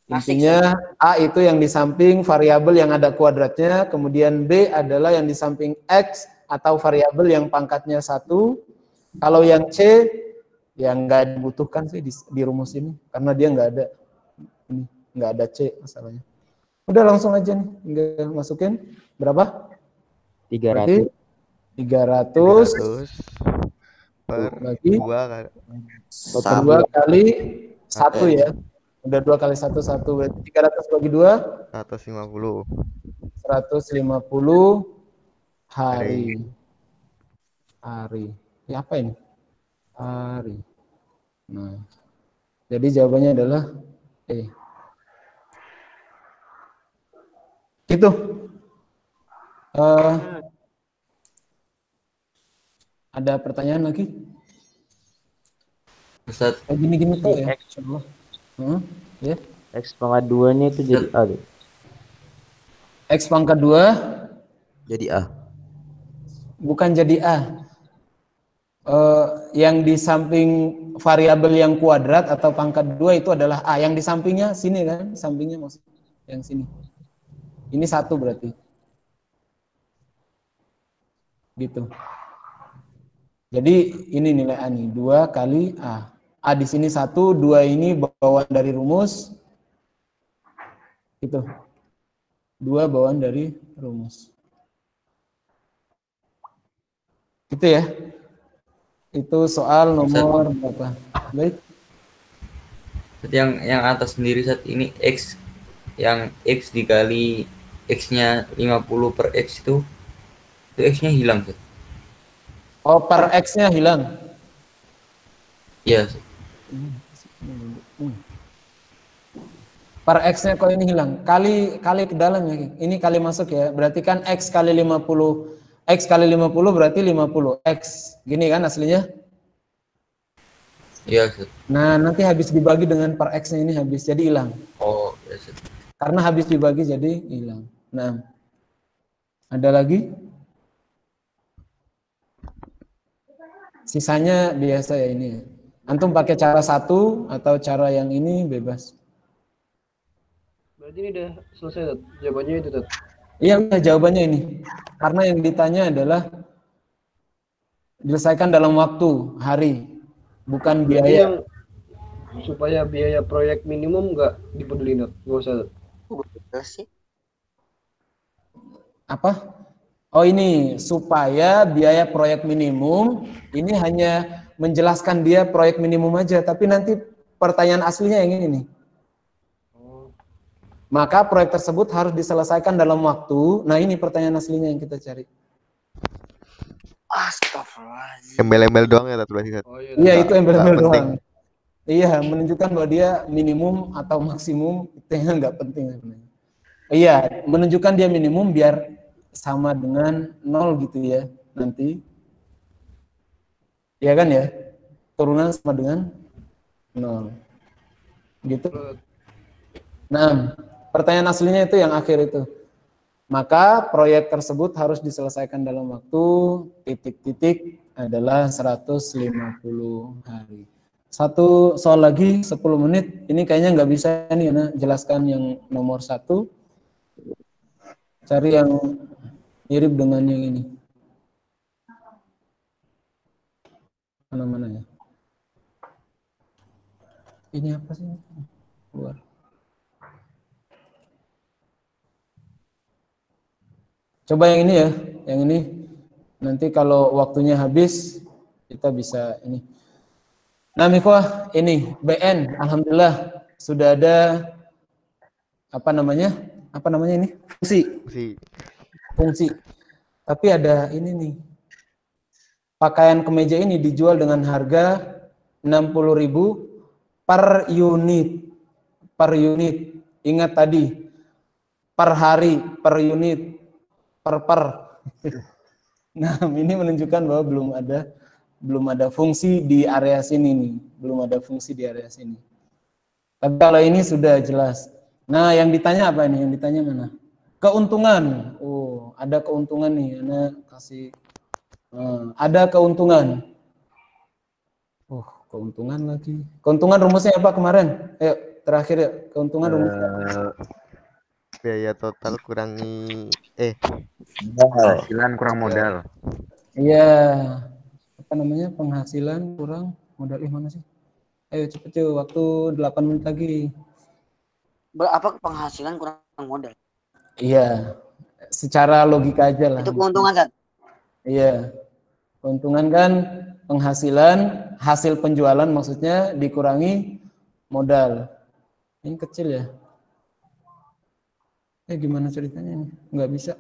Intinya A itu yang di samping variabel yang ada kuadratnya, kemudian B adalah yang di samping X atau variabel yang pangkatnya 1. Kalau yang C yang nggak dibutuhkan sih di rumus ini karena dia nggak ada ini, nggak ada C masalahnya. Udah langsung aja nih, tinggal masukin berapa? 300. 300 per bagi 2 kali 1 ya. Udah 2 kali 1 berarti 300 bagi 2 150 hari. Ya apa ini? Hari. Nah, jadi jawabannya adalah E. Gitu. Ada pertanyaan lagi? Ustaz, Gini-gini tuh ya. Ya. X pangkat 2 nya itu jadi A deh. X pangkat 2 Jadi A. bukan jadi A. Yang di samping variabel yang kuadrat atau pangkat 2 itu adalah A. Yang di sampingnya sini kan, sampingnya maksudnya yang sini. Ini 1 berarti. Gitu. Jadi ini nilai A nih, 2 kali A. A di sini 1, 2 ini bawaan dari rumus. Gitu. 2 bawaan dari rumus. Gitu ya. Itu soal nomor berapa? Baik. yang atas sendiri saat ini X, yang X dikali X-nya 50 per X itu X-nya hilang, Ustaz. Oh, per X-nya hilang. Iya. Per X-nya kok ini hilang. Kali ke dalam ya. Ini kali masuk ya. Berarti kan X kali 50. X kali 50 berarti 50. X. Gini kan aslinya? Iya, Ustaz. Nah, nanti habis dibagi dengan per X-nya ini habis. Jadi hilang. Oh, ya, Ustaz. Karena habis dibagi jadi hilang. Nah. Ada lagi? Sisanya biasa ya ini ya. Antum pakai cara 1 atau cara yang ini bebas. Berarti ini udah selesai, Tat. Jawabannya itu, Tat. Iya, jawabannya ini. Karena yang ditanya adalah diselesaikan dalam waktu, hari, bukan biaya. Yang supaya biaya proyek minimum nggak dipedulin, Tat. Nggak usah, Tat. Apa? Oh ini, supaya biaya proyek minimum, ini hanya menjelaskan dia proyek minimum aja, tapi nanti pertanyaan aslinya yang ini nih. Maka proyek tersebut harus diselesaikan dalam waktu. Nah ini pertanyaan aslinya yang kita cari. Astagfirullahaladzim. Embel-embel doang ya, berarti. Iya, itu embel-embel doang. Iya, menunjukkan bahwa dia minimum atau maksimum itu yang nggak penting sebenarnya. Iya, menunjukkan dia minimum biar sama dengan 0 gitu ya nanti. Iya kan ya? Turunan sama dengan 0. Gitu. Nah, pertanyaan aslinya itu yang akhir itu. Maka proyek tersebut harus diselesaikan dalam waktu titik-titik adalah 150 hari. Satu soal lagi 10 menit. Ini kayaknya nggak bisa nih, nah, jelaskan yang nomor 1. Cari yang mirip dengan yang ini. Mana-mana ya? Ini apa sih? Keluar. Coba yang ini ya, yang ini. Nanti kalau waktunya habis, kita bisa ini. Nah, Mifwah, ini BN, alhamdulillah sudah ada apa namanya ini? Fungsi. Tapi ada ini nih. Pakaian kemeja ini dijual dengan harga 60.000 per unit. Per unit. Ingat tadi, per hari, per unit, per. Nah, ini menunjukkan bahwa belum ada fungsi di area sini nih. Belum ada fungsi di area sini. Tapi kalau ini sudah jelas. Nah, yang ditanya apa ini? Yang ditanya mana? Keuntungan. Oh, ada keuntungan nih. Ana kasih. Ada keuntungan. Oh, keuntungan lagi. Keuntungan rumusnya apa kemarin? Ayo, terakhir ya. Keuntungan rumusnya. Biaya total kurangi penghasilan kurang modal. Iya. Apa namanya? Penghasilan kurang modal. Mana sih? Ayo cepet yuk, waktu 8 menit lagi. Apa penghasilan kurang modal? Iya. Secara logika aja lah. Itu keuntungan, Zat. Iya. Keuntungan kan penghasilan, hasil penjualan maksudnya dikurangi modal. Ini kecil ya. Gimana ceritanya ini? Nggak bisa.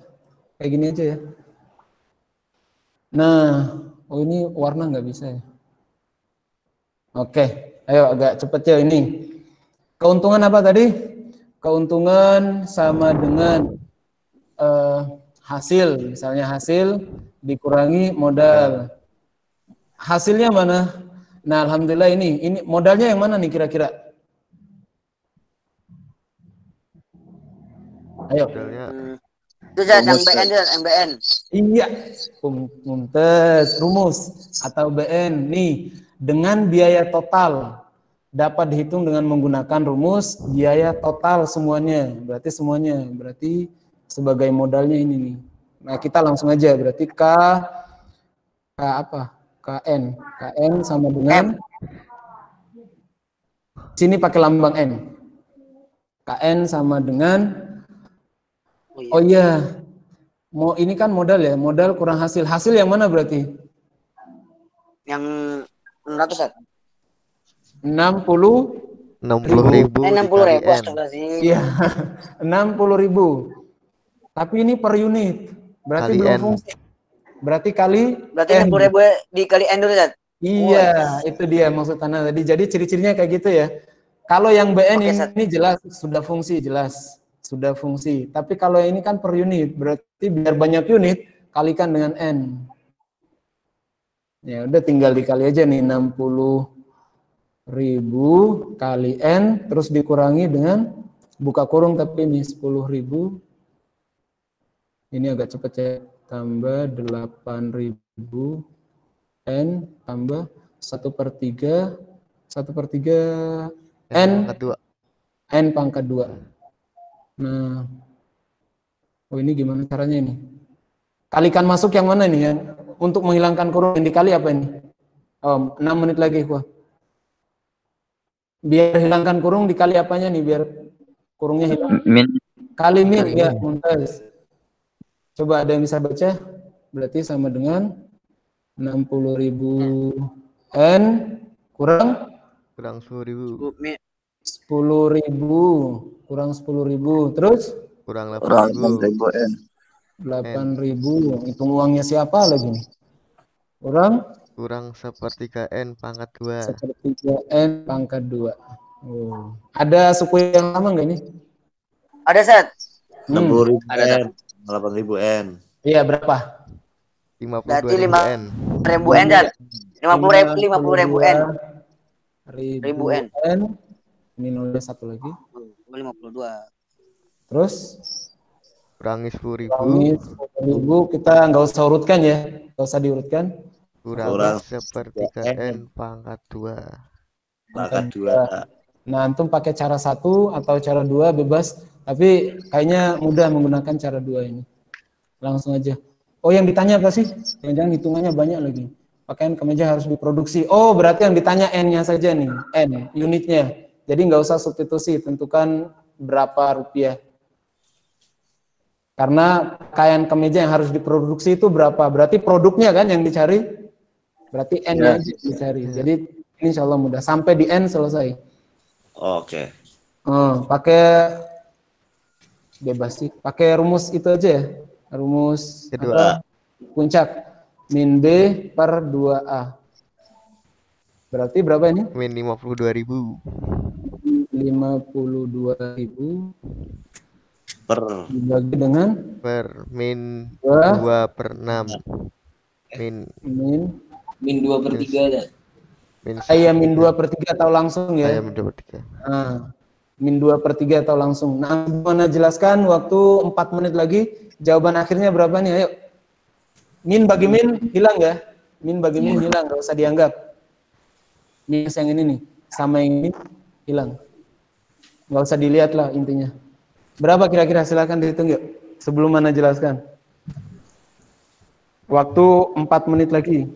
Kayak gini aja ya. Nah, oh ini warna nggak bisa ya. Oke, ayo agak cepet ya ini. Keuntungan apa tadi? Keuntungan sama dengan hasil, misalnya hasil dikurangi modal. Hasilnya mana? Nah, alhamdulillah ini modalnya yang mana nih kira-kira? Ayo. Itu yang BN. Iya. Mumtaz, rumus atau BN nih dengan biaya total dapat dihitung dengan menggunakan rumus biaya total semuanya. Berarti sebagai modalnya ini nih. Nah, kita langsung aja berarti K apa? KN sama dengan sini pakai lambang N. KN sama dengan oh iya. Ini kan modal ya, modal kurang hasil. Hasil yang mana berarti? Yang 600 ya? 60.000. 60.000. Iya. 60.000. Tapi ini per unit. Berarti kali belum N. fungsi. Berarti 60.000 dikali N dulu, Zat. Iya, itu dia maksud Tanah tadi. Jadi ciri-cirinya kayak gitu ya. Kalau yang BN ini jelas sudah fungsi, jelas. Sudah fungsi. Tapi kalau ini kan per unit, berarti biar banyak unit kalikan dengan N. Ya udah tinggal dikali aja nih 60.000 kali N terus dikurangi dengan buka kurung tapi ini 10.000. Ini agak cepat ya. Tambah 8.000 N tambah 1/3 N pangkat 2. Nah, oh ini gimana caranya ini? Kalikan masuk yang mana nih? Yang untuk menghilangkan kurung yang dikali apa ini? Oh, 6 menit lagi gua. Biar hilangkan kurung dikali apanya nih? Biar kurungnya hilang. Kali min ya, Mumtaz. Coba ada yang bisa baca? Berarti sama dengan 60.000 N kurang 10.000. 10.000 kurang 10.000 terus kurang 8.000 N. 8.000. Hitung uangnya siapa lagi nih? Kurang 1/3 N pangkat 2. 1/3 N pangkat 2. Oh. Ada suku yang sama nggak ini? Ada, Zat. 60.000 N, 8.000 N. Iya, berapa? 52.000 N. 5.000 N, Zat. 50.000 N. 1.000 N. Ini nolnya satu lagi. 52. Terus kurangi 10.000. Kurangi 10.000 kita nggak usah urutkan ya, nggak usah diurutkan. Kurang 1/3 N pangkat 2. Pangkat 2. Nah, antum pakai cara 1 atau cara 2 bebas, tapi kayaknya mudah menggunakan cara 2 ini. Langsung aja. Oh, yang ditanya apa sih? Jangan-jangan hitungannya banyak lagi. Pakaian kemeja harus diproduksi. Oh, berarti yang ditanya N-nya saja nih, N, unitnya. Jadi nggak usah substitusi, tentukan berapa rupiah. Karena pakaian kemeja yang harus diproduksi itu berapa? Berarti produknya kan yang dicari? Berarti N-nya aja dicari. Jadi ini insya Allah mudah. Sampai di N selesai. Oke. Pakai bebas sih. Pakai rumus itu aja ya. Rumus Kedua. Puncak. Min B per 2A. Berarti berapa ini? Min 52.000. 52.000 Per dibagi dengan Per min 2 2/6. Min Min 2/3 ada. min 2/3 atau langsung ya? Min 2/3. Min 2/3 atau langsung. Nah, gimana jelaskan waktu 4 menit lagi. Jawaban akhirnya berapa nih? Ayo. Min bagi min hilang ya? Min bagi min hilang, nggak usah dianggap. Minus yang ini nih, sama yang ini hilang. Nggak usah dilihat lah intinya. Berapa kira-kira? Silakan dihitung yuk. Sebelum Ana jelaskan. Waktu 4 menit lagi.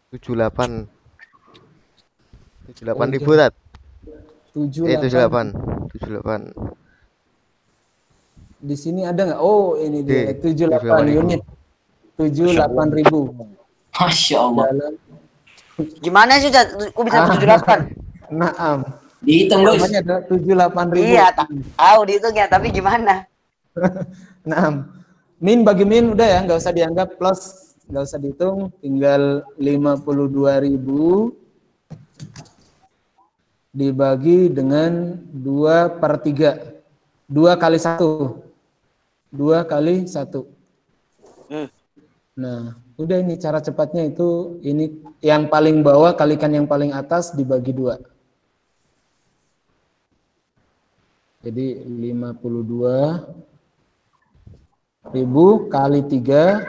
78 ribu Tat. 78. Di sini ada nggak? Oh, ini dia. 78 unit. 78.000. Masya Allah. Gimana sih, kok bisa 78? Naam. Dihitung, Gus. Namanya ada 78.000. Iya, tahu dihitung ya, tapi gimana? Naam. Min bagi min udah ya, nggak usah dianggap plus, nggak usah dihitung, tinggal 52.000 dibagi dengan 2/3. 2 kali 1. 2 kali 1. Nah, udah ini cara cepatnya itu, ini yang paling bawah kalikan yang paling atas dibagi 2. Jadi 52.000 kali 3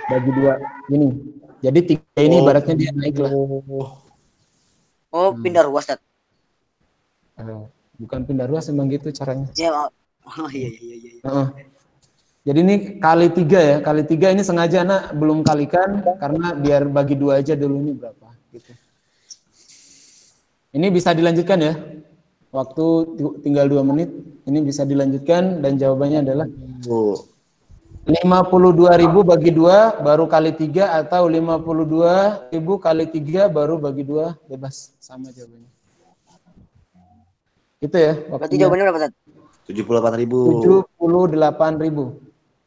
bagi 2 ini. Jadi 3 ini ibaratnya dia naik lah. Oh, pindah ruas, Tat. Bukan pindah ruas, emang gitu caranya. Ya, iya. Jadi ini kali 3 ya. Kali 3 ini sengaja anak belum kalikan karena biar bagi 2 aja dulu ini berapa gitu. Ini bisa dilanjutkan ya. Waktu tinggal 2 menit. Ini bisa dilanjutkan dan jawabannya adalah 52.000 bagi 2 baru kali 3 atau 52.000 kali 3 baru bagi 2, bebas, sama jawabannya. Itu ya. Berarti jawabannya berapa, Tat? 78.000. 78.000.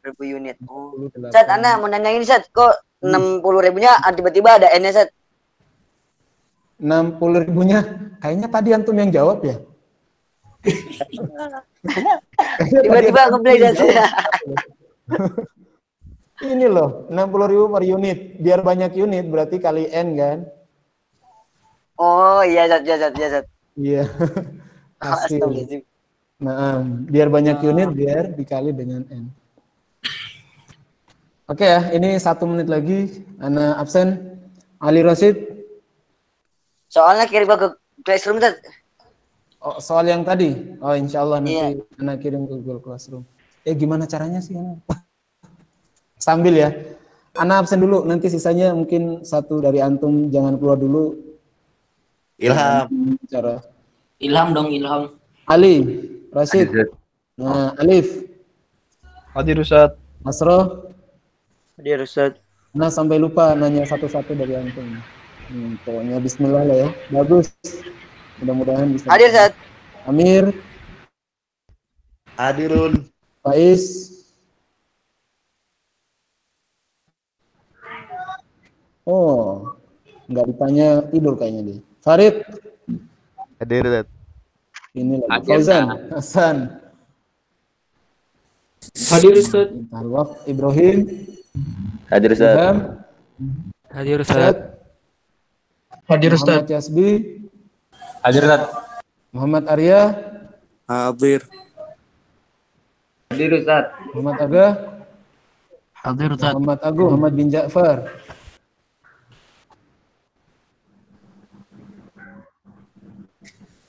1000 unit. Oh. Sat, Ana mau nanya ini, Sat. Kok 60.000-nya tiba-tiba ada N-nya, Sat? 60.000-nya kayaknya tadi antum yang jawab ya. Tiba-tiba ngeplay, Sat. Ini loh, 60.000 per unit. Biar banyak unit berarti kali N kan? Oh, iya, Sat. Iya. Hasil. Nah, biar banyak unit biar dikali dengan N. Oke ya, ini 1 menit lagi. Ana absen. Ali Rosid. Soalnya kirim ke Classroom, Sat. Oh, soal yang tadi. Oh, insya Allah nanti Ana kirim ke Google Classroom. Gimana caranya sih? Sambil ya. Ana absen dulu. Nanti sisanya mungkin 1 dari antum. Jangan keluar dulu. Ilham. Ilham dong, Ilham. Ali. Rashid. Nah, Alif. Hadir, Ustaz. Masro. Hadir, Ustaz. Nah, sampai lupa nanya satu-satu dari antum. Pokoknya bismillah lah ya. Bagus. Mudah-mudahan bisa. Hadir, Ustaz. Amir. Hadirun. Faiz. Oh, nggak ditanya tidur kayaknya dia. Farid. Hadir, Tat. Ini lagi. Fauzan. Hasan. Hadir, Ustaz. Tarwaf. Ibrahim. Hadir, Ustaz. Ilham. Hadir, Ustaz. Hadir, Ustaz. Muhammad Yasbi. Hadir, Ustaz. Muhammad Arya. Hadir. Hadir, Ustaz. Muhammad Aga. Hadir, Ustaz. Muhammad Agung. Muhammad bin Ja'far.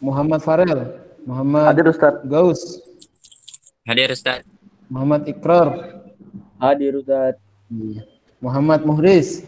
Muhammad Farel. Muhammad Hadir, Ustaz. Gaus. Hadir, Ustaz. Muhammad Ikrar. Hadir, Ustaz. Muhammad Muhriz.